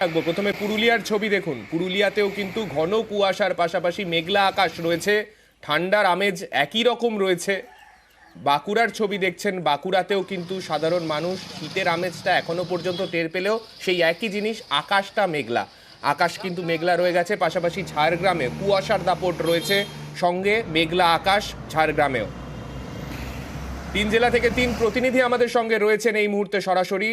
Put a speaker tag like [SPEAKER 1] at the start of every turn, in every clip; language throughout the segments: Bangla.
[SPEAKER 1] থাকবো। প্রথমে পুরুলিয়ার ছবি দেখুন। পুরুলিয়াতেও কিন্তু ঘন কুয়াশার পাশাপাশি মেঘলা আকাশ রয়েছে, ঠান্ডার আমেজ একই রকম রয়েছে। বাঁকুড়ার ছবি দেখছেন, বাঁকুড়াতেও কিন্তু সাধারণ মানুষ শীতের আমেজটা এখনো পর্যন্ত টের পেলেও সেই একই জিনিস, আকাশটা মেঘলা। আকাশ কিন্তু মেঘলা রয়ে গেছে, পাশাপাশি ঝাড়গ্রামে কুয়াশার দাপট রয়েছে, সঙ্গে মেঘলা আকাশ ঝাড়গ্রামেও। তিন জেলা থেকে তিন প্রতিনিধি আমাদের সঙ্গে রয়েছেন এই মুহূর্তে সরাসরি।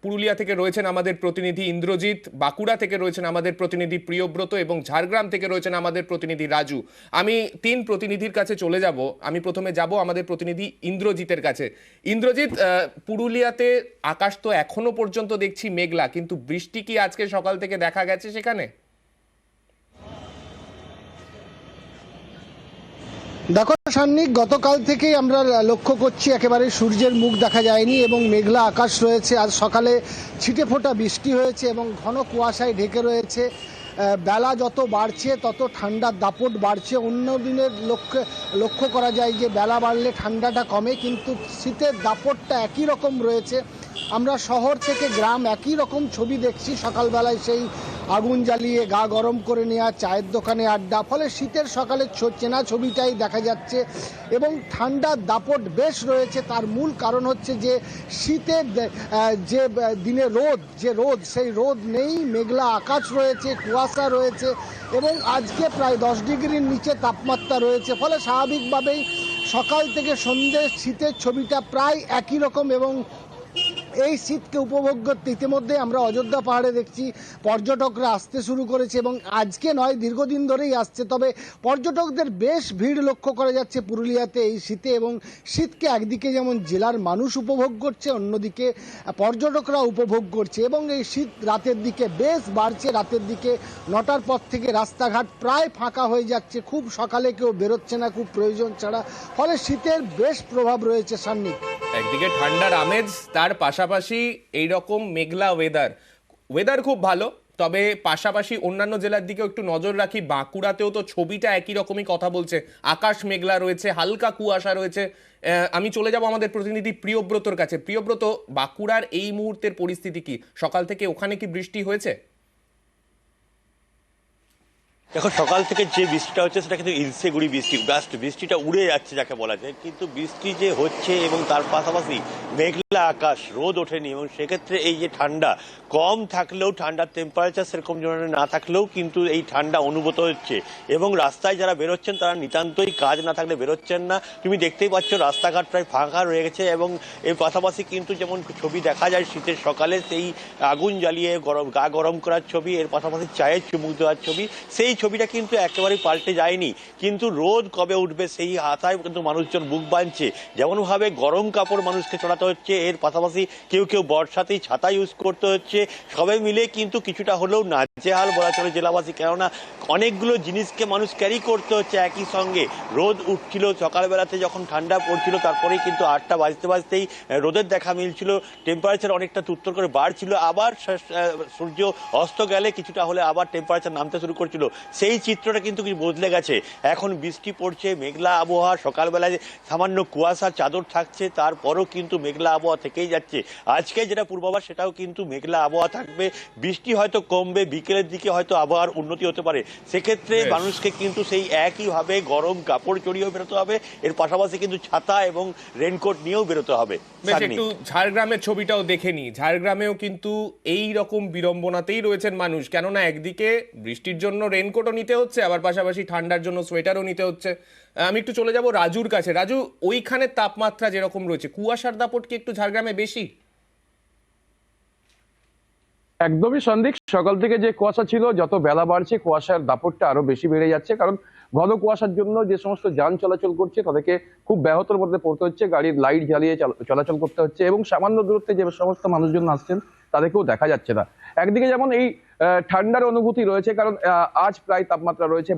[SPEAKER 1] পুরুলিয়া থেকে রয়েছেন আমাদের প্রতিনিধি ইন্দ্রজিৎ, বাঁকুড়া থেকে রয়েছেন আমাদের প্রতিনিধি প্রিয়ব্রত এবং ঝাড়গ্রাম থেকে রয়েছেন আমাদের প্রতিনিধি রাজু। আমি তিন প্রতিনিধির কাছে চলে যাব। আমি প্রথমে যাব আমাদের প্রতিনিধি ইন্দ্রজিতের কাছে। ইন্দ্রজিৎ, পুরুলিয়াতে আকাশ তো এখনো পর্যন্ত দেখছি মেঘলা, কিন্তু বৃষ্টি কি আজকে সকাল থেকে দেখা গেছে সেখানে?
[SPEAKER 2] দেখো সান্নিক, গতকাল থেকেই আমরা লক্ষ্য করছি একেবারে সূর্যের মুখ দেখা যায়নি এবং মেঘলা আকাশ রয়েছে। আজ সকালে ছিটে ফোঁটা বৃষ্টি হয়েছে এবং ঘন কুয়াশায় ঢেকে রয়েছে। বেলা যত বাড়ছে তত ঠান্ডার দাপট বাড়ছে। অন্য দিনের লক্ষ্য করা যায় যে বেলা বাড়লে ঠান্ডাটা কমে, কিন্তু শীতের দাপটটা একই রকম রয়েছে। আমরা শহর থেকে গ্রাম একই রকম ছবি দেখছি। সকালবেলায় সেই আগুন জ্বালিয়ে গা গরম করে নেওয়া, চায়ের দোকানে আড্ডা, ফলে শীতের সকালে চেনা ছবিটাই দেখা যাচ্ছে এবং ঠান্ডার দাপট বেশ রয়েছে। তার মূল কারণ হচ্ছে যে শীতের যে দিনে রোদ সেই রোদ নেই, মেঘলা আকাশ রয়েছে, কুয়াশা রয়েছে এবং আজকে প্রায় 10 ডিগ্রির নিচে তাপমাত্রা রয়েছে। ফলে স্বাভাবিকভাবেই সকাল থেকে সন্ধ্যে শীতের ছবিটা প্রায় একই রকম এবং এই শীতকে উপভোগ করতে ইতিমধ্যে আমরা অযোধ্যা পাহাড়ে দেখছি পর্যটকরা আসতে শুরু করেছে এবং আজকে নয়, দীর্ঘদিন ধরেই আসছে। তবে পর্যটকদের বেশ ভিড় লক্ষ্য করা যাচ্ছে পুরুলিয়াতে এই শীতে এবং শীতকে একদিকে যেমন জেলার মানুষ উপভোগ করছে, অন্যদিকে পর্যটকরা উপভোগ করছে এবং এই শীত রাতের দিকে বেশ বাড়ছে। রাতের দিকে 9টার পর থেকে রাস্তাঘাট প্রায় ফাঁকা হয়ে যাচ্ছে, খুব সকালে কেউ বেরোচ্ছে না খুব প্রয়োজন ছাড়া। ফলে শীতের বেশ প্রভাব রয়েছে সান্নিক।
[SPEAKER 1] একদিকে ঠান্ডার আমেজ, তার পাশাপাশি এইরকম মেঘলা ওয়েদার খুব ভালো। তবে পাশাপাশি অন্যান্য জেলার দিকেও একটু নজর রাখি। বাঁকুড়াতেও তো ছবিটা একই রকমই কথা বলছে, আকাশ মেঘলা রয়েছে, হালকা কুয়াশা রয়েছে। আমি চলে যাব আমাদের প্রতিনিধি প্রিয়ব্রতর কাছে। প্রিয়ব্রত, বাঁকুড়ার এই মুহূর্তের পরিস্থিতি কি? সকাল থেকে ওখানে কি বৃষ্টি হয়েছে?
[SPEAKER 3] দেখো, সকাল থেকে যে বৃষ্টিটা হচ্ছে সেটা কিন্তু ইলশেগুড়ি বৃষ্টি, জাস্ট বৃষ্টিটা উড়ে যাচ্ছে যাকে বলা যায়। কিন্তু বৃষ্টি যে হচ্ছে এবং তার পাশাপাশি মেঘলা আকাশ, রোদ ওঠেনি এবং সেক্ষেত্রে এই যে ঠান্ডা কম থাকলেও, ঠান্ডার টেম্পারেচার সেরকম ধরনের না থাকলেও কিন্তু এই ঠান্ডা অনুভূত হচ্ছে এবং রাস্তায় যারা বেরোচ্ছেন তারা নিতান্তই কাজ না থাকলে বেরোচ্ছেন না। তুমি দেখতেই পাচ্ছ রাস্তাঘাট প্রায় ফাঁকা রয়ে গেছে এবং এর পাশাপাশি কিন্তু যেমন ছবি দেখা যায় শীতের সকালে, সেই আগুন জ্বালিয়ে গা গরম করার ছবি, এর পাশাপাশি চায়ের চুমুক দেওয়ার ছবি, সেই ছবিটা কিন্তু একেবারেই পাল্টে যায়নি। কিন্তু রোদ কবে উঠবে সেই আশায় কিন্তু মানুষজন বুক বাঁধছে। যেমনভাবে গরম কাপড় মানুষকে চড়াতে হচ্ছে, এর পাশাপাশি কেউ কেউ বর্ষাতেই ছাতা ইউজ করতে হচ্ছে, সবাই মিলে কিন্তু কিছুটা হলেও নাজেহাল বলা চলে জেলাবাসী। কেননা অনেকগুলো জিনিসকে মানুষ ক্যারি করতে হচ্ছে একই সঙ্গে। রোদ উঠছিল সকালবেলাতে, যখন ঠান্ডা পড়ছিল তারপরেই কিন্তু 8টা বাজতেই রোদের দেখা মিলছিল, টেম্পারেচার অনেকটা তুত্তর করে বাড়ছিল। আবার সূর্য অস্ত গেলে কিছুটা হলে আবার টেম্পারেচার নামতে শুরু করছিল। সেই চিত্রটা কিন্তু কিছু বদলে গেছে। এখন বৃষ্টি পড়ছে, মেঘলা আবহাওয়া, সকালবেলায় সামান্য কুয়াশার চাদর থাকছে, তারপরও কিন্তু মেঘলা আবহাওয়া থেকেই যাচ্ছে। আজকে যেটা পূর্বাভাস সেটাও কিন্তু মেঘলা আবহাওয়া থাকবে। বৃষ্টি হয়তো কমবে, বিকেলের দিকে হয়তো আবহাওয়ার উন্নতি হতে পারে। সেক্ষেত্রে মানুষকে কিন্তু সেই একইভাবে গরম কাপড় জড়িয়েও বেরোতে হবে, এর পাশাপাশি কিন্তু ছাতা এবং রেনকোট নিয়েও বেরোতে হবে।
[SPEAKER 1] একটু ঝাড়গ্রামের ছবিটাও দেখে নি। ঝাড়গ্রামেও কিন্তু এই রকম বিড়ম্বনাতেই রয়েছেন মানুষ, কেননা একদিকে বৃষ্টির জন্য রেনকোটও নিতে হচ্ছে, আবার পাশাপাশি ঠান্ডার জন্য সোয়েটারও নিতে হচ্ছে। আমি একটু চলে যাব রাজুর কাছে। রাজু, ওইখানে তাপমাত্রা যেরকম রয়েছে, কুয়াশার দাপট কি একটু ঝাড়গ্রামে বেশি?
[SPEAKER 4] একদমই সন্দিক। সকাল থেকে যে কুয়াশা ছিল, যত বেলা বাড়ছে কুয়াশার দাপটটা আরো বেশি বেড়ে যাচ্ছে। কারণ ঘন কুয়াশার জন্য যে সমস্ত যান চলাচল করছে তাদেরকে খুব ব্যাহতর মধ্যে পড়তে হচ্ছে, গাড়ির লাইট জ্বালিয়ে চলাচল করতে হচ্ছে এবং সামান্য দূরত্বে যে সমস্ত মানুষজন আসছেন তাদেরকেও দেখা যাচ্ছে না। একদিকে যেমন এই ঠান্ডার অনুভূতি রয়েছে, কারণ আজ প্রায় তাপমাত্রা রয়েছে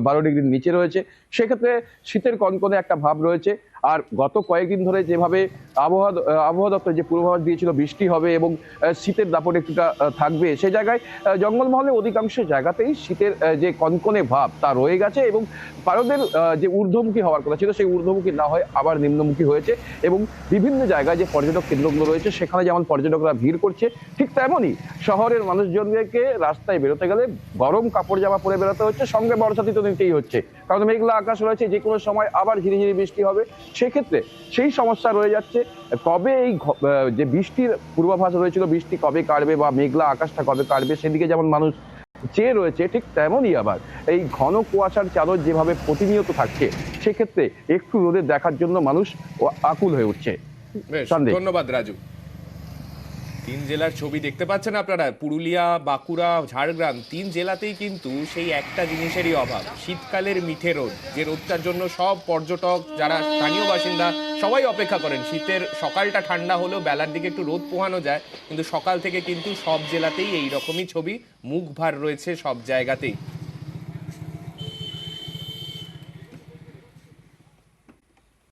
[SPEAKER 4] 12 ডিগ্রির নিচে রয়েছে। সেক্ষেত্রে শীতের কনকনে একটা ভাব রয়েছে। আর গত কয়েকদিন ধরে যেভাবে আবহাওয়া দপ্তর যে পূর্বাভাস দিয়েছিল বৃষ্টি হবে এবং শীতের দাপট একটুটা থাকবে, সে জায়গায় জঙ্গলমহলে অধিকাংশ জায়গাতেই শীতের যে কনকনে ভাব তা রয়ে গেছে এবং পারদের যে ঊর্ধ্বমুখী হওয়ার কথা ছিল সেই ঊর্ধ্বমুখী না হয় আবার নিম্নমুখী হয়েছে। এবং বিভিন্ন জায়গায় যে পর্যটক কেন্দ্রগুলো রয়েছে সেখানে যেমন পর্যটকরা ভিড় করছে, ঠিক তেমনই শহরের মানুষজনদেরকে রাস্তায় বেরোতে গেলে গরম কাপড় জামা পরে বেরোতে হচ্ছে, সঙ্গে বর্ষাতি তো নিতেই হচ্ছে, কারণ মেঘলা আকাশ রয়েছে, যে কোনো সময় আবার ঝিরিঝিরি বৃষ্টি হবে। সেক্ষেত্রে সেই সমস্যা রয়ে যাচ্ছে। কবে এই যে বৃষ্টির পূর্বাভাস রয়েছিল, বৃষ্টি কবে কাটবে বা মেঘলা আকাশটা কবে কাটবে, সেদিকে যেমন মানুষ চেয়ে রয়েছে, ঠিক তেমনই আবার এই ঘন কুয়াশার চাদর যেভাবে প্রতিনিয়ত থাকছে, সেক্ষেত্রে একটু রোদের দেখার জন্য মানুষ আকুল হয়ে উঠছে।
[SPEAKER 1] বেশ,
[SPEAKER 4] সন্দেহ।
[SPEAKER 1] ধন্যবাদ রাজু। 3 জেলার ছবি দেখতে পাচ্ছেন আপনারা, পুরুলিয়া, বাঁকুড়া, ঝাড়গ্রাম, 3 জেলাতেই কিন্তু সেই একটা জিনিসেরই অভাব, শীতকালের মিঠে রোদ। যে রোদটার জন্য সব পর্যটক, যারা স্থানীয় বাসিন্দা, সবাই অপেক্ষা করেন। শীতের সকালটা ঠান্ডা হলেও বেলার দিকে একটু রোদ পোহানো যায়, কিন্তু সকাল থেকে কিন্তু সব জেলাতেই এই রকমই ছবি, মুখ ভার রয়েছে সব জায়গাতেই।